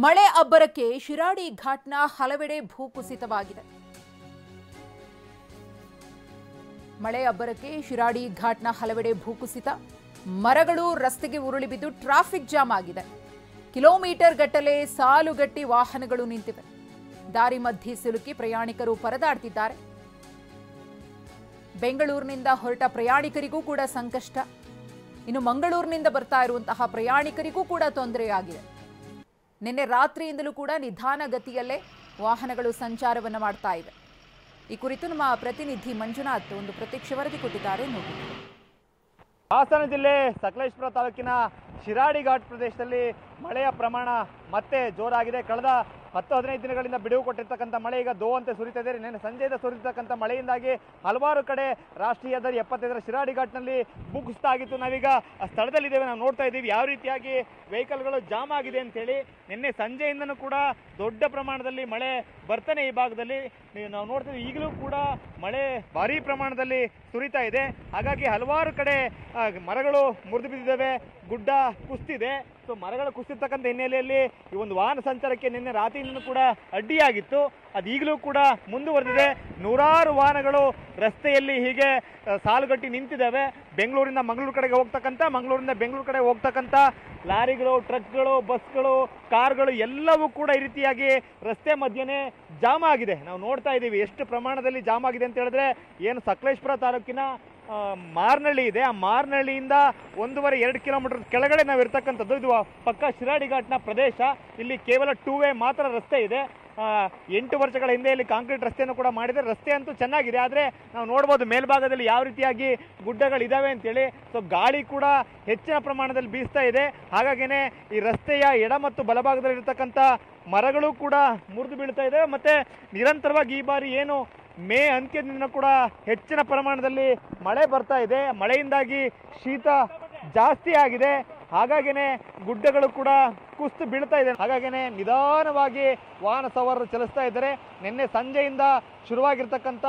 ಮಳೆ ಅಬ್ಬರಕ್ಕೆ ಶಿರಾಡಿ ಘಾಟ್ನ ಹಲವೆಡೆ ಭೂಕುಸಿತವಾಗಿದೆ. ಮಳೆ ಅಬ್ಬರಕ್ಕೆ ಶಿರಾಡಿ ಘಾಟ್ನ ಹಲವೆಡೆ ಭೂಕುಸಿತ, ಮರಗಳು ರಸ್ತೆಗೆ ಉರುಳಿ ಬಿದ್ದು ಟ್ರಾಫಿಕ್ ಜಾಮ್ ಆಗಿದೆ. ಕಿಲೋಮೀಟರ್ ಗಟ್ಟಲೆ ಸಾಲುಗಟ್ಟಿ ವಾಹನಗಳು ನಿಂತಿವೆ. ದಾರಿ ಮಧ್ಯೆ ಸಿಲುಕಿ ಪ್ರಯಾಣಿಕರು ಪರದಾಡ್ತಿದ್ದಾರೆ. ಬೆಂಗಳೂರಿನಿಂದ ಹೊರಟ ಪ್ರಯಾಣಿಕರಿಗೂ ಕೂಡ ಸಂಕಷ್ಟ. ಇನ್ನು ಮಂಗಳೂರಿನಿಂದ ಬರ್ತಾ ಇರುವಂತಹ ಪ್ರಯಾಣಿಕರಿಗೂ ಕೂಡ ತೊಂದರೆಯಾಗಿದೆ. ನಿನ್ನೆ ರಾತ್ರಿಯಿಂದಲೂ ಕೂಡ ನಿಧಾನಗತಿಯಲ್ಲೇ ವಾಹನಗಳು ಸಂಚಾರವನ್ನು ಮಾಡ್ತಾ ಇವೆ. ಈ ಕುರಿತು ನಮ್ಮ ಪ್ರತಿನಿಧಿ ಮಂಜುನಾಥ್ ಒಂದು ಪ್ರತ್ಯಕ್ಷ ವರದಿ ಕೊಟ್ಟಿದ್ದಾರೆ, ನೋಡಿ. ಹಾಸನ ಜಿಲ್ಲೆ ಸಕಲೇಶಪುರ ತಾಲೂಕಿನ ಶಿರಾಡಿ ಘಾಟ್ ಪ್ರದೇಶದಲ್ಲಿ ಮಳೆಯ ಪ್ರಮಾಣ ಮತ್ತೆ ಜೋರಾಗಿದೆ. ಕಳೆದ 10-15 ದಿನಗಳಿಂದ ಬಿಡುವು ಕೊಟ್ಟಿರ್ತಕ್ಕಂಥ ಮಳೆ ಈಗ ದೋವಂತೆ ಸುರಿತಾ ಇದೆ. ನಿನ್ನೆ ಸಂಜೆಯಿಂದ ಸುರಿತಕ್ಕಂಥ ಮಳೆಯಿಂದಾಗಿ ಹಲವಾರು ಕಡೆ ರಾಷ್ಟ್ರೀಯ ಹೆದ್ದಾರಿ 75ರ ಶಿರಾಡಿ ಘಾಟ್ನಲ್ಲಿ ಭೂಕುಸಿತ ಆಗಿತ್ತು. ನಾವೀಗ ಸ್ಥಳದಲ್ಲಿದ್ದೇವೆ, ನಾವು ನೋಡ್ತಾ ಇದ್ದೀವಿ ಯಾವ ರೀತಿಯಾಗಿ ವೆಹಿಕಲ್ಗಳು ಜಾಮ್ ಆಗಿದೆ ಅಂತೇಳಿ. ನಿನ್ನೆ ಸಂಜೆಯಿಂದನೂ ಕೂಡ ದೊಡ್ಡ ಪ್ರಮಾಣದಲ್ಲಿ ಮಳೆ ಬರ್ತಾನೆ ಈ ಭಾಗದಲ್ಲಿ ನಾವು ನೋಡ್ತೀವಿ. ಈಗಲೂ ಕೂಡ ಮಳೆ ಭಾರೀ ಪ್ರಮಾಣದಲ್ಲಿ ಸುರಿತಾ ಇದೆ. ಹಾಗಾಗಿ ಹಲವಾರು ಕಡೆ ಮರಗಳು ಮುರಿದು ಬಿದ್ದಿದ್ದಾವೆ, ಗುಡ್ಡ ಕುಸಿದಿದೆ. ಸೊ ಮರಗಳು ಕುಸಿತಕ್ಕಂಥ ಹಿನ್ನೆಲೆಯಲ್ಲಿ ಈ ಒಂದು ವಾಹನ ಸಂಚಾರಕ್ಕೆ ನಿನ್ನೆ ರಾತ್ರಿಯಿಂದ ಕೂಡ ಅಡ್ಡಿಯಾಗಿತ್ತು. ಅದು ಈಗಲೂ ಕೂಡ ಮುಂದುವರೆದಿದೆ. ನೂರಾರು ವಾಹನಗಳು ರಸ್ತೆಯಲ್ಲಿ ಹೀಗೆ ಸಾಲುಗಟ್ಟಿ ನಿಂತಿದ್ದಾವೆ. ಬೆಂಗಳೂರಿಂದ ಮಂಗಳೂರು ಕಡೆಗೆ ಹೋಗ್ತಕ್ಕಂಥ, ಮಂಗಳೂರಿಂದ ಬೆಂಗಳೂರು ಕಡೆ ಹೋಗ್ತಕ್ಕಂಥ ಲಾರಿಗಳು, ಟ್ರಕ್ಗಳು, ಬಸ್ಗಳು, ಕಾರ್ಗಳು ಎಲ್ಲವೂ ಕೂಡ ಈ ರೀತಿಯಾಗಿ ರಸ್ತೆ ಮಧ್ಯೆನೇ ಜಾಮ್ ಆಗಿದೆ. ನಾವು ನೋಡ್ತಾ ಇದ್ದೀವಿ ಎಷ್ಟು ಪ್ರಮಾಣದಲ್ಲಿ ಜಾಮ್ ಆಗಿದೆ ಅಂತ ಹೇಳಿದ್ರೆ, ಏನು ಸಕಲೇಶಪುರ ತಾಲೂಕಿನ ಮಾರ್ನಳ್ಳಿ ಇದೆ, ಆ ಮಾರ್ನಳ್ಳಿಯಿಂದ 1.5-2 ಕಿಲೋಮೀಟರ್ ಕೆಳಗಡೆ ನಾವು ಇರ್ತಕ್ಕಂಥದ್ದು. ಇದು ಪಕ್ಕ ಶಿರಾಡಿ ಘಾಟ್ನ ಪ್ರದೇಶ. ಇಲ್ಲಿ ಕೇವಲ 2 ವೇ ಮಾತ್ರ ರಸ್ತೆ ಇದೆ. 8 ವರ್ಷಗಳ ಹಿಂದೆ ಇಲ್ಲಿ ಕಾಂಕ್ರೀಟ್ ರಸ್ತೆಯನ್ನು ಕೂಡ ಮಾಡಿದೆ. ರಸ್ತೆ ಅಂತೂ ಚೆನ್ನಾಗಿದೆ, ಆದರೆ ನಾವು ನೋಡ್ಬೋದು ಮೇಲ್ಭಾಗದಲ್ಲಿ ಯಾವ ರೀತಿಯಾಗಿ ಗುಡ್ಡಗಳಿದ್ದಾವೆ ಅಂತೇಳಿ. ಸೊ ಗಾಳಿ ಕೂಡ ಹೆಚ್ಚಿನ ಪ್ರಮಾಣದಲ್ಲಿ ಬೀಸ್ತಾ ಇದೆ. ಹಾಗಾಗಿನೇ ಈ ರಸ್ತೆಯ ಎಡ ಮತ್ತು ಬಲಭಾಗದಲ್ಲಿ ಇರತಕ್ಕಂಥ ಮರಗಳು ಕೂಡ ಮುರಿದು ಬೀಳ್ತಾ ಇದೆ. ಮತ್ತೆ ನಿರಂತರವಾಗಿ ಈ ಬಾರಿ ಏನು ಮೇ ಅಂತ್ಯದಿಂದ ಕೂಡ ಹೆಚ್ಚಿನ ಪ್ರಮಾಣದಲ್ಲಿ ಮಳೆ ಬರ್ತಾ ಇದೆ. ಮಳೆಯಿಂದಾಗಿ ಶೀತ ಜಾಸ್ತಿ ಆಗಿದೆ. ಹಾಗಾಗಿನೇ ಗುಡ್ಡಗಳು ಕೂಡ ಕುಸಿದು ಬೀಳ್ತಾ ಇದೆ. ಹಾಗಾಗಿನೇ ನಿಧಾನವಾಗಿ ವಾಹನ ಸವಾರರು ಚಲಿಸ್ತಾ ಇದ್ದಾರೆ. ನಿನ್ನೆ ಸಂಜೆಯಿಂದ ಶುರುವಾಗಿರ್ತಕ್ಕಂಥ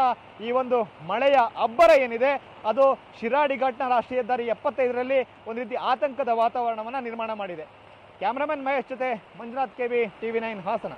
ಈ ಒಂದು ಮಳೆಯ ಅಬ್ಬರ ಏನಿದೆ, ಅದು ಶಿರಾಡಿ ಘಾಟ್ನ ರಾಷ್ಟ್ರೀಯ ಹೆದ್ದಾರಿ 75ರಲ್ಲಿ ಒಂದು ರೀತಿ ಆತಂಕದ ವಾತಾವರಣವನ್ನು ನಿರ್ಮಾಣ ಮಾಡಿದೆ. ಕ್ಯಾಮ್ರಾಮನ್ ಮಹೇಶ್ ಜೊತೆ ಮಂಜುನಾಥ್, KV, TV9 ಹಾಸನ.